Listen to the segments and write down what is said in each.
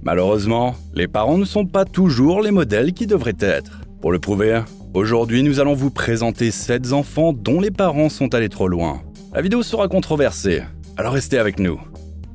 Malheureusement, les parents ne sont pas toujours les modèles qui devraient être. Pour le prouver, aujourd'hui nous allons vous présenter 7 enfants dont les parents sont allés trop loin. La vidéo sera controversée, alors restez avec nous.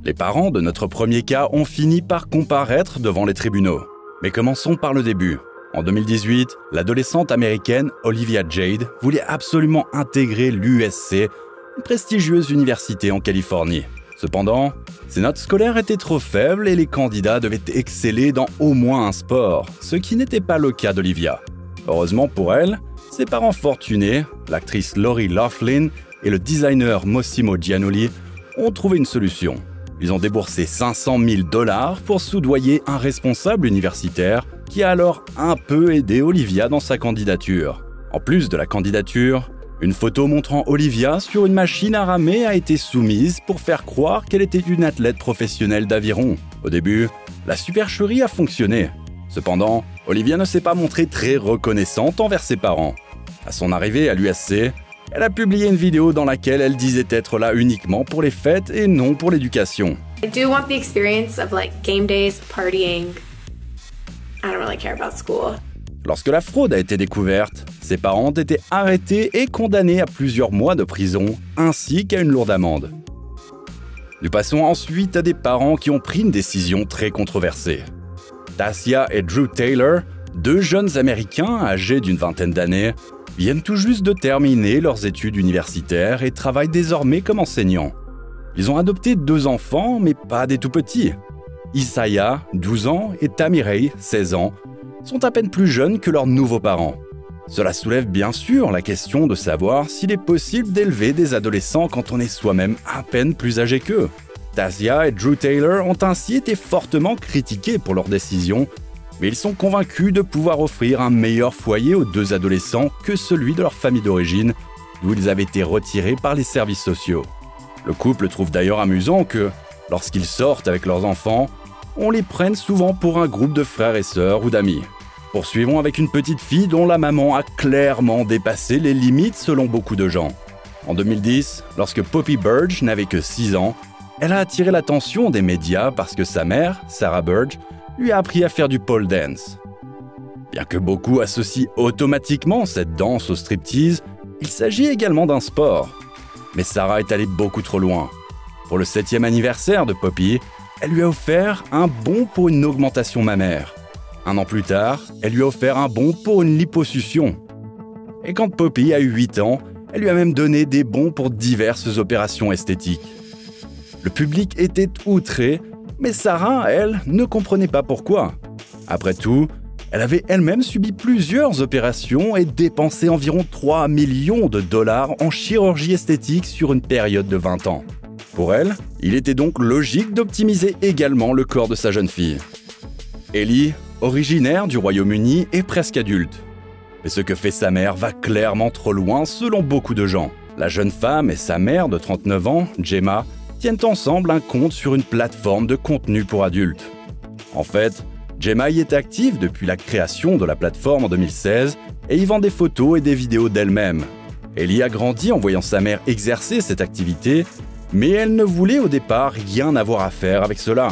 Les parents de notre premier cas ont fini par comparaître devant les tribunaux. Mais commençons par le début. En 2018, l'adolescente américaine Olivia Jade voulait absolument intégrer l'USC, une prestigieuse université en Californie. Cependant, ses notes scolaires étaient trop faibles et les candidats devaient exceller dans au moins un sport, ce qui n'était pas le cas d'Olivia. Heureusement pour elle, ses parents fortunés, l'actrice Lori Loughlin et le designer Mossimo Giannulli, ont trouvé une solution. Ils ont déboursé 500 000 $ pour soudoyer un responsable universitaire qui a alors un peu aidé Olivia dans sa candidature. En plus de la candidature, une photo montrant Olivia sur une machine à ramer a été soumise pour faire croire qu'elle était une athlète professionnelle d'aviron. Au début, la supercherie a fonctionné. Cependant, Olivia ne s'est pas montrée très reconnaissante envers ses parents. À son arrivée à l'USC, elle a publié une vidéo dans laquelle elle disait être là uniquement pour les fêtes et non pour l'éducation. I do want the experience of game days, partying. I don't really care about school. Lorsque la fraude a été découverte, ses parents ont été arrêtés et condamnés à plusieurs mois de prison, ainsi qu'à une lourde amende. Nous passons ensuite à des parents qui ont pris une décision très controversée. Tasia et Drew Taylor, 2 jeunes Américains âgés d'une vingtaine d'années, viennent tout juste de terminer leurs études universitaires et travaillent désormais comme enseignants. Ils ont adopté 2 enfants, mais pas des tout-petits. Isaiah, 12 ans, et Tamirei, 16 ans, sont à peine plus jeunes que leurs nouveaux parents. Cela soulève bien sûr la question de savoir s'il est possible d'élever des adolescents quand on est soi-même à peine plus âgé qu'eux. Tasia et Drew Taylor ont ainsi été fortement critiqués pour leur décision, mais ils sont convaincus de pouvoir offrir un meilleur foyer aux 2 adolescents que celui de leur famille d'origine, d'où ils avaient été retirés par les services sociaux. Le couple trouve d'ailleurs amusant que, lorsqu'ils sortent avec leurs enfants, on les prenne souvent pour un groupe de frères et sœurs ou d'amis. Poursuivons avec une petite fille dont la maman a clairement dépassé les limites selon beaucoup de gens. En 2010, lorsque Poppy Burge n'avait que 6 ans, elle a attiré l'attention des médias parce que sa mère, Sarah Burge, lui a appris à faire du pole dance. Bien que beaucoup associent automatiquement cette danse au striptease, il s'agit également d'un sport. Mais Sarah est allée beaucoup trop loin. Pour le 7e anniversaire de Poppy, elle lui a offert un bon pour une augmentation mammaire. 1 an plus tard, elle lui a offert un bon pour une liposuction. Et quand Poppy a eu 8 ans, elle lui a même donné des bons pour diverses opérations esthétiques. Le public était outré, mais Sarah, elle, ne comprenait pas pourquoi. Après tout, elle avait elle-même subi plusieurs opérations et dépensé environ 3 millions de $ en chirurgie esthétique sur une période de 20 ans. Pour elle, il était donc logique d'optimiser également le corps de sa jeune fille. Ellie, originaire du Royaume-Uni, est presque adulte. Mais ce que fait sa mère va clairement trop loin selon beaucoup de gens. La jeune femme et sa mère de 39 ans, Gemma, tiennent ensemble un compte sur une plateforme de contenu pour adultes. En fait, Gemma y est active depuis la création de la plateforme en 2016 et y vend des photos et des vidéos d'elle-même. Elle y a grandi en voyant sa mère exercer cette activité, mais elle ne voulait au départ rien avoir à faire avec cela.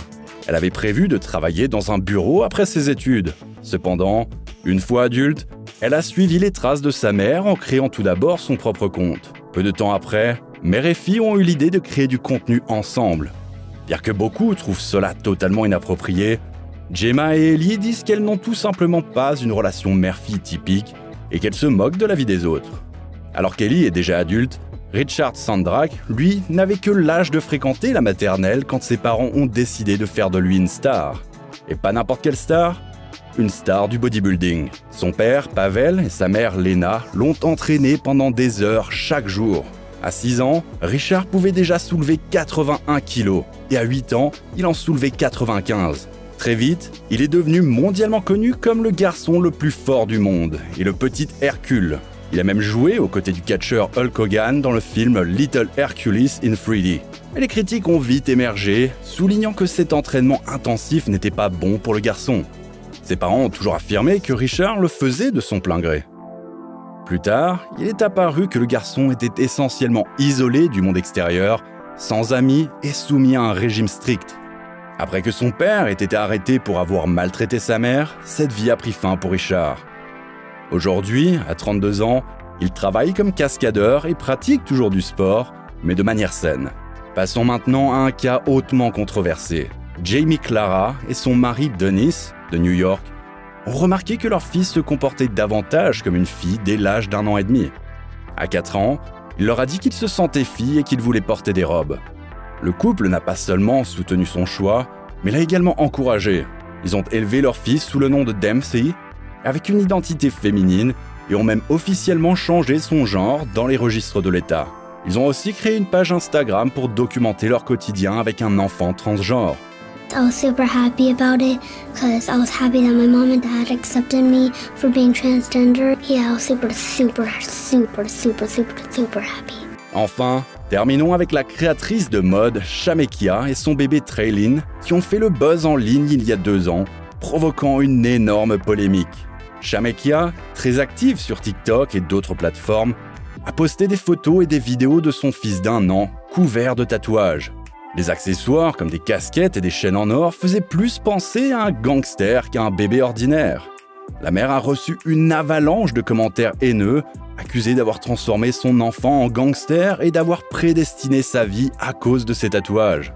Elle avait prévu de travailler dans un bureau après ses études. Cependant, une fois adulte, elle a suivi les traces de sa mère en créant tout d'abord son propre compte. Peu de temps après, mère et fille ont eu l'idée de créer du contenu ensemble. Bien que beaucoup trouvent cela totalement inapproprié, Gemma et Ellie disent qu'elles n'ont tout simplement pas une relation mère-fille typique et qu'elles se moquent de la vie des autres. Alors qu'Ellie est déjà adulte, Richard Sandrak, lui, n'avait que l'âge de fréquenter la maternelle quand ses parents ont décidé de faire de lui une star. Et pas n'importe quelle star, une star du bodybuilding. Son père, Pavel, et sa mère, Lena, l'ont entraîné pendant des heures chaque jour. À 6 ans, Richard pouvait déjà soulever 81 kilos, et à 8 ans, il en soulevait 95. Très vite, il est devenu mondialement connu comme le garçon le plus fort du monde, et le petit Hercule. Il a même joué aux côtés du catcheur Hulk Hogan dans le film Little Hercules in 3D. Mais les critiques ont vite émergé, soulignant que cet entraînement intensif n'était pas bon pour le garçon. Ses parents ont toujours affirmé que Richard le faisait de son plein gré. Plus tard, il est apparu que le garçon était essentiellement isolé du monde extérieur, sans amis et soumis à un régime strict. Après que son père ait été arrêté pour avoir maltraité sa mère, cette vie a pris fin pour Richard. Aujourd'hui, à 32 ans, il travaille comme cascadeur et pratique toujours du sport, mais de manière saine. Passons maintenant à un cas hautement controversé. Jamie Clara et son mari Dennis, de New York, ont remarqué que leur fils se comportait davantage comme une fille dès l'âge d'1 an et demi. À 4 ans, il leur a dit qu'il se sentait fille et qu'il voulait porter des robes. Le couple n'a pas seulement soutenu son choix, mais l'a également encouragé. Ils ont élevé leur fils sous le nom de Dempsey, avec une identité féminine, et ont même officiellement changé son genre dans les registres de l'État. Ils ont aussi créé une page Instagram pour documenter leur quotidien avec un enfant transgenre. I was super happy about it because I was happy that my mom and dad accepted me for being transgender. Yeah, I was super happy. Enfin, terminons avec la créatrice de mode Shamekia et son bébé Traylin qui ont fait le buzz en ligne il y a 2 ans, provoquant une énorme polémique. Shamekia, très active sur TikTok et d'autres plateformes, a posté des photos et des vidéos de son fils d'1 an couvert de tatouages. Les accessoires comme des casquettes et des chaînes en or faisaient plus penser à un gangster qu'à un bébé ordinaire. La mère a reçu une avalanche de commentaires haineux, accusés d'avoir transformé son enfant en gangster et d'avoir prédestiné sa vie à cause de ses tatouages.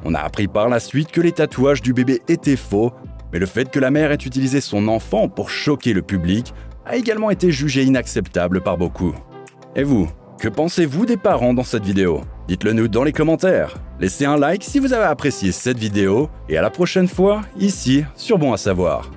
On a appris par la suite que les tatouages du bébé étaient faux, mais le fait que la mère ait utilisé son enfant pour choquer le public a également été jugé inacceptable par beaucoup. Et vous, que pensez-vous des parents dans cette vidéo? Dites-le nous dans les commentaires. Laissez un like si vous avez apprécié cette vidéo et à la prochaine fois, ici sur Bon à savoir.